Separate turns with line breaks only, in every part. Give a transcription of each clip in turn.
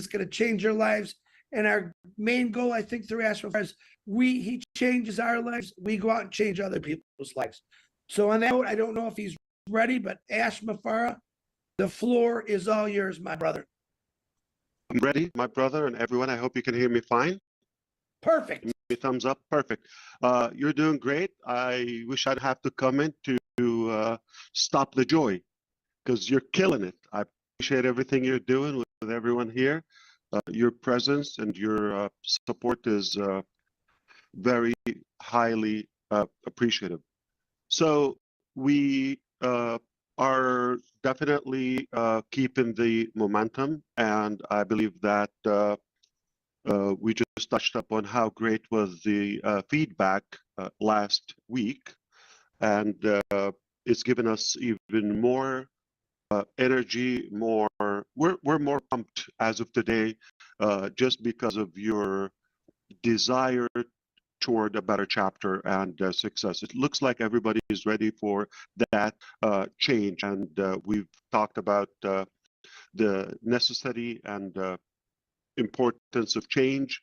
going to change their lives. And our main goal, I think, through Ash MUFAREH is he changes our lives. We go out and change other people's lives. So on that note, I don't know if he's ready, but Ash MUFAREH, the floor is all yours, my brother.
I'm ready, my brother, and everyone. I hope you can hear me fine.
Perfect.
Give me a thumbs up. Perfect. You're doing great. I wish I'd have to come in to stop the joy, because you're killing it. I appreciate everything you're doing with everyone here. Your presence and your support is very highly appreciative. So we are definitely keeping the momentum, and I believe that we just touched up on how great was the feedback last week, and it's given us even more energy. We're more pumped as of today, just because of your desire toward a better chapter and success. It looks like everybody is ready for that change, and we've talked about the necessity and importance of change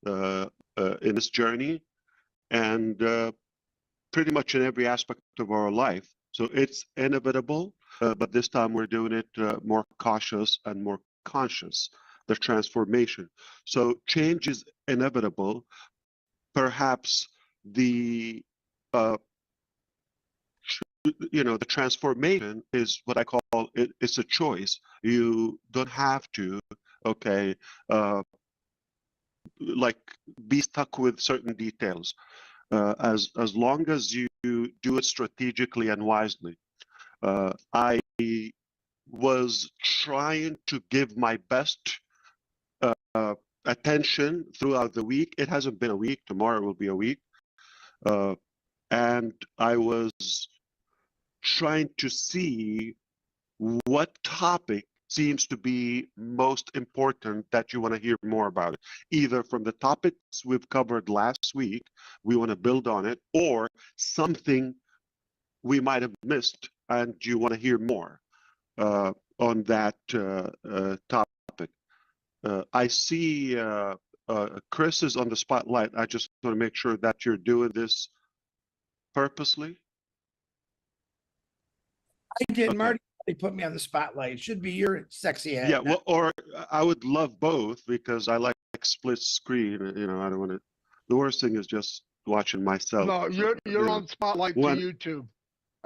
in this journey, and pretty much in every aspect of our life. So it's inevitable, but this time we're doing it more cautious and more conscious, the transformation. So change is inevitable. Perhaps the the transformation is what I call it. It's a choice. You don't have to, okay, like be stuck with certain details, as long as you do it strategically and wisely. I was trying to give my best attention throughout the week. It hasn't been a week. Tomorrow will be a week. And I was trying to see what topic seems to be most important that you want to hear more about it. Either from the topics we've covered last week, we want to build on it, or something we might have missed and you want to hear more on that topic. I see Chris is on the spotlight. I just want to make sure that you're doing this purposely.
I did. Okay. Marty put me on the spotlight. It should be your sexy head.
Yeah, well, or I would love both, because I like split screen. You know, I don't want to. The worst thing is just watching myself.
No, you're on spotlight to YouTube.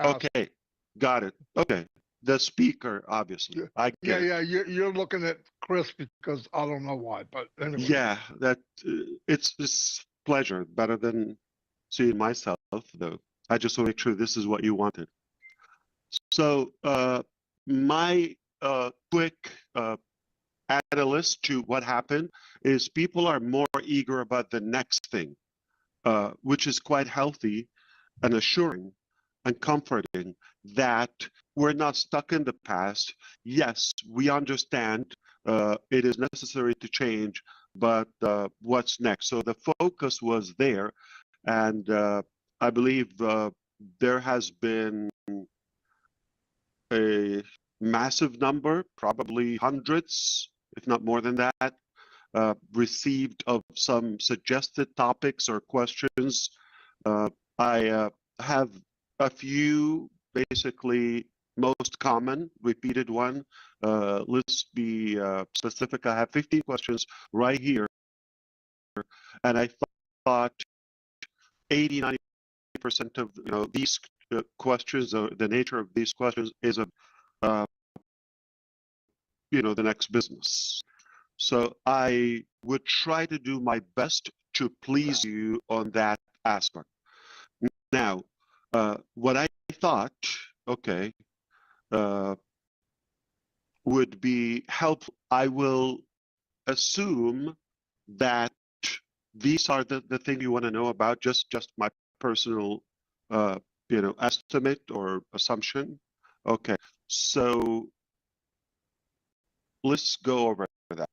Okay, got it. Okay, the speaker, obviously. I get
it. You're looking at Chris because I don't know why, but anyway.
Yeah, that it's pleasure. Better than seeing myself, though. I just want to make sure this is what you wanted. So my quick analyst to what happened is people are more eager about the next thing, which is quite healthy and assuring and comforting that we're not stuck in the past. Yes, we understand it is necessary to change, but what's next? So the focus was there, and I believe there has been a massive number, probably hundreds, if not more than that, received of some suggested topics or questions. I have a few, basically most common, repeated one. Let's be specific. I have 15 questions right here, and I thought 80–90% of these questions, or the nature of these questions, is a the next business. So I would try to do my best to please you on that aspect. Now, what I thought, okay, would be helpful. I will assume that these are the things you want to know about, just my personal estimate or assumption. Okay, so let's go over that.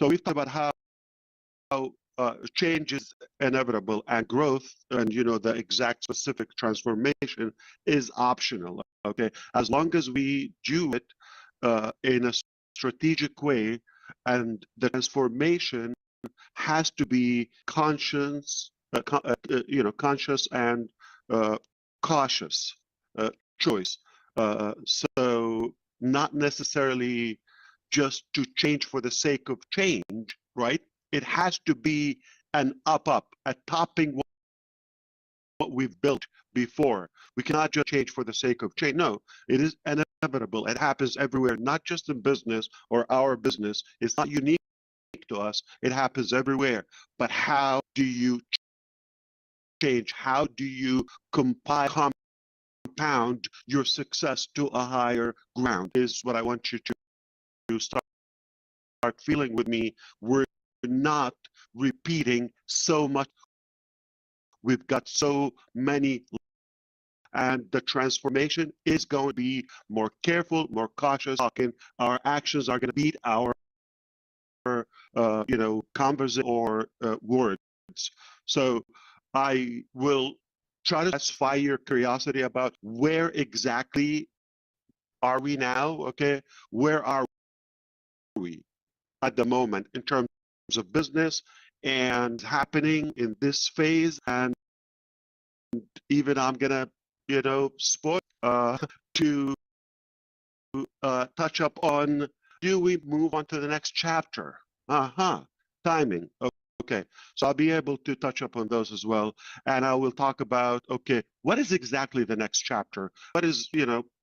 So we've talked about how change is inevitable, and growth and the exact specific transformation is optional. Okay, as long as we do it in a strategic way, and the transformation has to be conscious, conscious and cautious choice. So not necessarily just to change for the sake of change, right? It has to be an up, a topping what we've built before. We cannot just change for the sake of change. No, it is inevitable. It happens everywhere, not just in business or our business. It's not unique to us. It happens everywhere. But how do you change? How do you compound your success to a higher ground? Is what I want you to start feeling with me. We're not repeating so much. We've got so many, and the transformation is going to be more careful, more cautious. Our actions are going to beat our, conversation or words. So I will try to satisfy your curiosity about where exactly are we now. Okay, where are we at the moment in terms of business and happening in this phase? And even I'm gonna, spoil to touch up on, do we move on to the next chapter? Timing. Okay, so I'll be able to touch up on those as well. And I will talk about, okay, what is exactly the next chapter? What is,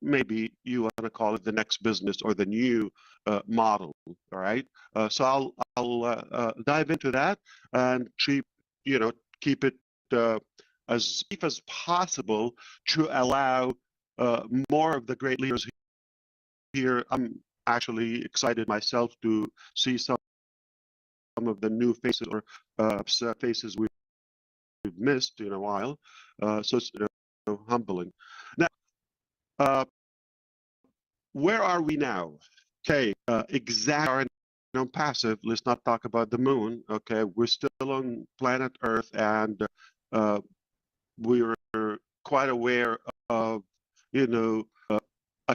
maybe you want to call it the next business or the new model, all right? So I'll dive into that and keep it as brief as possible to allow more of the great leaders here. I'm actually excited myself to see some of the new faces or faces we've missed in a while. So it's humbling. Now, where are we now? Okay, exactly. Passive. Let's not talk about the moon. Okay, we're still on planet Earth, and we're quite aware of, a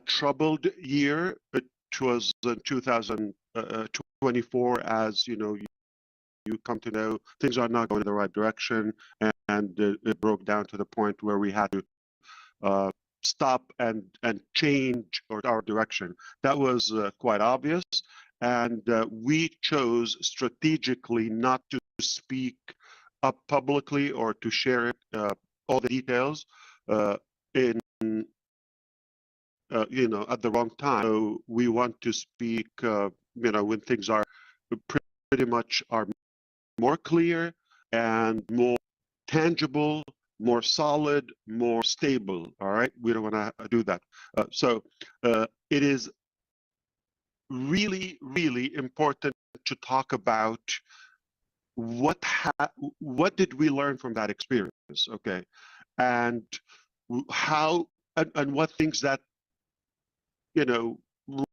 troubled year. It was in 2024, as you come to know, things are not going in the right direction, and it broke down to the point where we had to stop and change our direction. That was quite obvious, and we chose strategically not to speak up publicly or to share it, all the details in at the wrong time. So we want to speak when things are pretty much are more clear and more tangible, more solid, more stable. All right, we don't want to do that. So it is really, really important to talk about what did we learn from that experience, okay, and how and what things that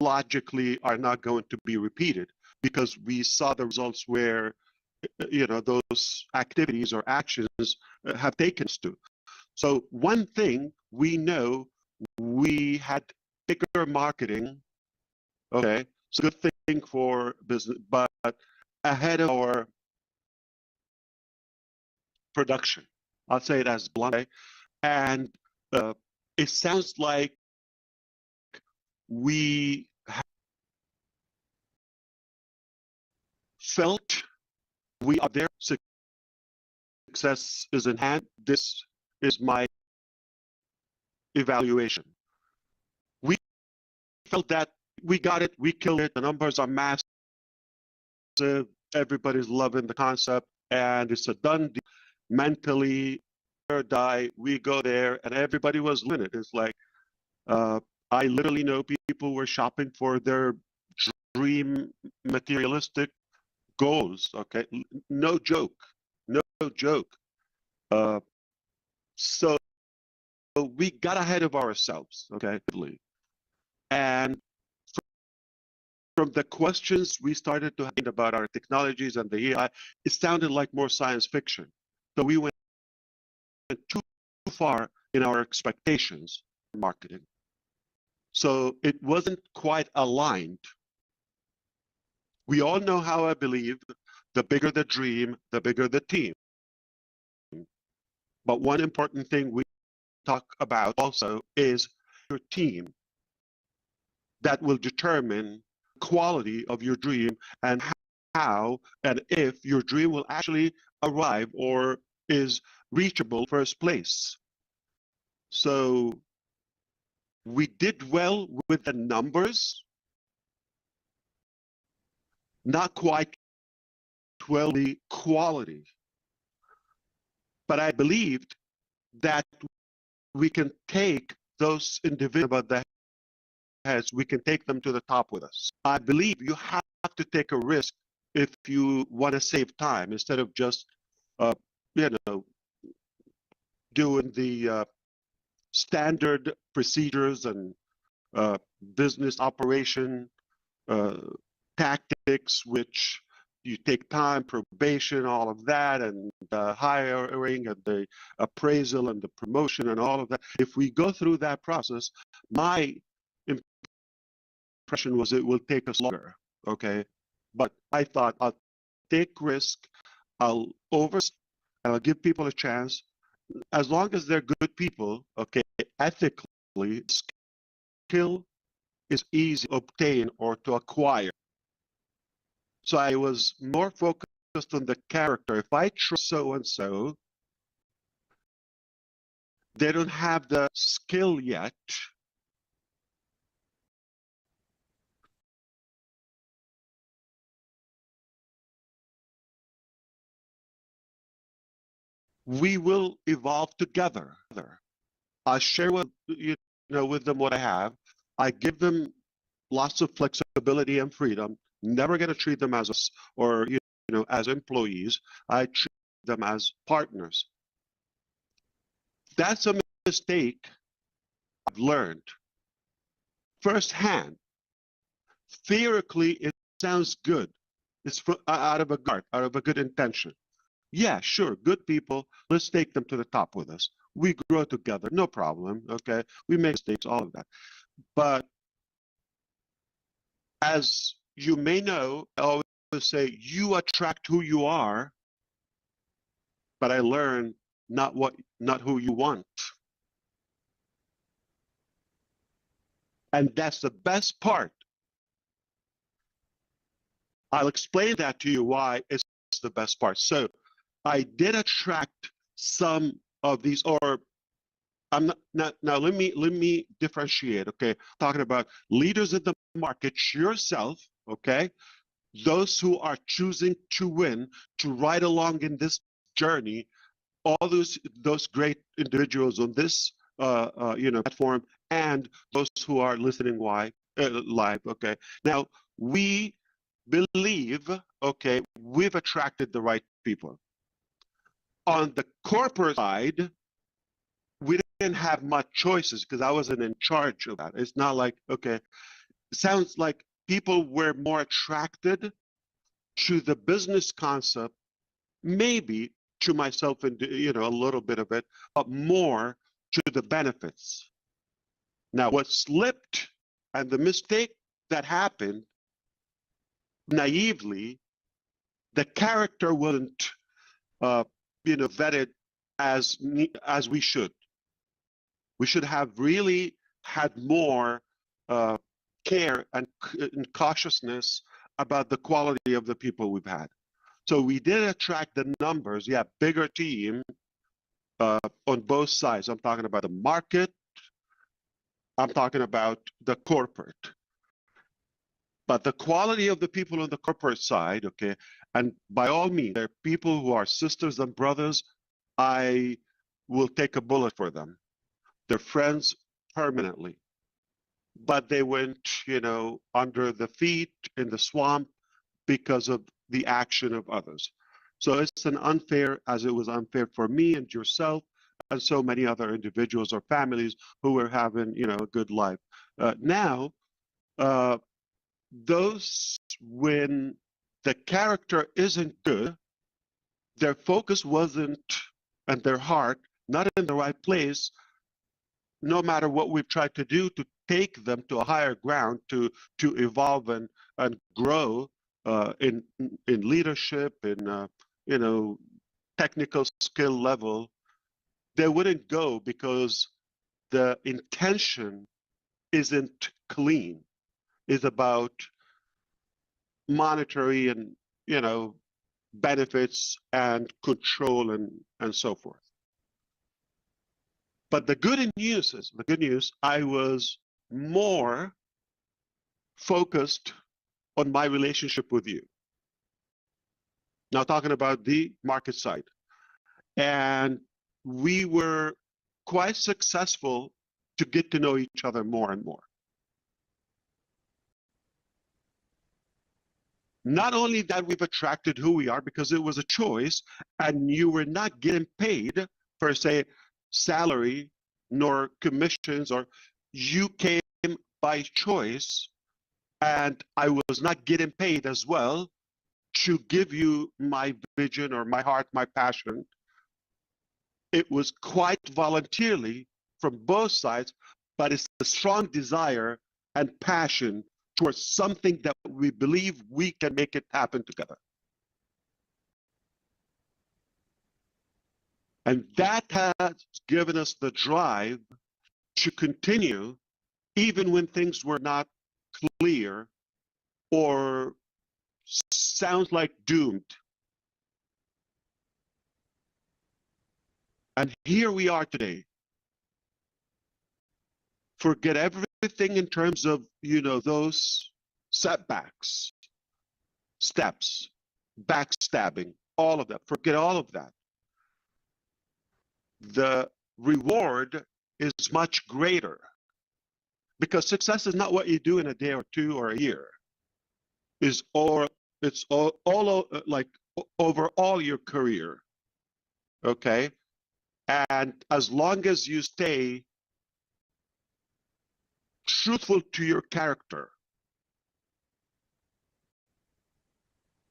logically are not going to be repeated, because we saw the results where those activities or actions have taken us to. So one thing we know, we had bigger marketing. Okay, it's a good thing for business, but ahead of our production, I'll say it as blunt, and it sounds like we felt we are there. Success is in hand. This is my evaluation. We felt that we got it, we killed it, the numbers are massive, everybody's loving the concept, and it's a done deal. Mentally, or die, we go there, and everybody was living it. It's like, I literally know people were shopping for their dream materialistic goals. Okay, no joke, no joke. So we got ahead of ourselves. Okay, and from the questions we started to have about our technologies and the AI, it sounded like more science fiction. So we went too far in our expectations for marketing. So it wasn't quite aligned We all know how I believe the bigger the dream, the bigger the team. But one important thing we talk about also is your team that will determine quality of your dream and how and if your dream will actually arrive or is reachable first place. So we did well with the numbers, not quite well the quality. But I believed that we can take those individuals about the heads, we can take them to the top with us. I believe you have to take a risk if you want to save time instead of just, you know, doing the standard procedures and business operation tactics, which you take time, probation, all of that, and the hiring and the appraisal and the promotion and all of that. If we go through that process, my impression was it will take us longer, okay? But I thought I'll take risk, I'll give people a chance, as long as they're good people, okay, ethically, skill is easy to obtain or to acquire. So I was more focused on the character. If I trust so-and-so, they don't have the skill yet. We will evolve together. I share with with them what I have. I give them lots of flexibility and freedom. Never going to treat them as as employees. I treat them as partners. That's a mistake I've learned firsthand. Theoretically, it sounds good. It's out of a good intention. Yeah, sure, good people. Let's take them to the top with us. We grow together, no problem. Okay, we make mistakes, all of that. But as you may know, I always say you attract who you are. But I learned not who you want. And that's the best part. I'll explain that to you why it's the best part. So I did attract some of these, or I'm not now let me differentiate, okay? Talking about leaders in the market, yourself, okay? Those who are choosing to win, to ride along in this journey, all those great individuals on this platform, and those who are listening live. Okay, now we believe, okay, we've attracted the right people. On the corporate side, we didn't have much choices because I wasn't in charge of that. It's not like, okay, it sounds like people were more attracted to the business concept, maybe to myself and a little bit of it, but more to the benefits. Now, what slipped and the mistake that happened naively, the character wasn't vetted as we should. We should have really had more care and cautiousness about the quality of the people we've had. So we did attract the numbers, yeah, bigger team on both sides. I'm talking about the market, I'm talking about the corporate. But the quality of the people on the corporate side, okay, and by all means, there are people who are sisters and brothers, I will take a bullet for them. They're friends permanently. But they went, under the feet in the swamp because of the action of others. So it's an unfair, as it was unfair for me and yourself and so many other individuals or families who were having, a good life. Now, those when the character isn't good, their focus wasn't, and their heart not in the right place, no matter what we've tried to do to take them to a higher ground, to evolve and grow, in leadership, in technical skill level, they wouldn't go because the intention isn't clean. It's about monetary and benefits and control and so forth. But the good news, I was more focused on my relationship with you. Now talking about the market side. And we were quite successful to get to know each other more and more. Not only that we've attracted who we are because it was a choice and you were not getting paid per se salary nor commissions, or you came by choice and I was not getting paid as well to give you my vision or my heart, my passion. It was quite voluntarily from both sides, but it's a strong desire and passion towards something that we believe we can make it happen together. And that has given us the drive to continue even when things were not clear or sounds like doomed. And here we are today. Forget everything in terms of, those setbacks, steps, backstabbing, all of that. Forget all of that. The reward is much greater because success is not what you do in a day or two or a year. It's all like over all your career. Okay. And as long as you stay truthful to your character,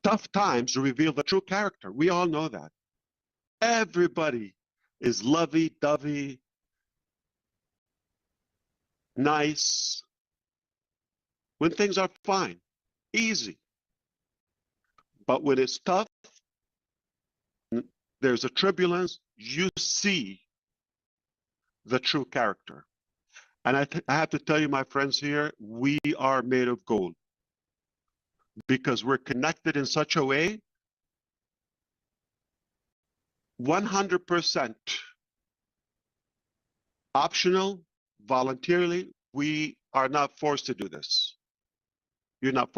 tough times reveal the true character. We all know that. Everybody is lovey-dovey, nice, when things are fine, easy. But when it's tough, there's a turbulence, you see the true character. And I have to tell you, my friends here, we are made of gold because we're connected in such a way, 100% optional, voluntarily. We are not forced to do this. You're not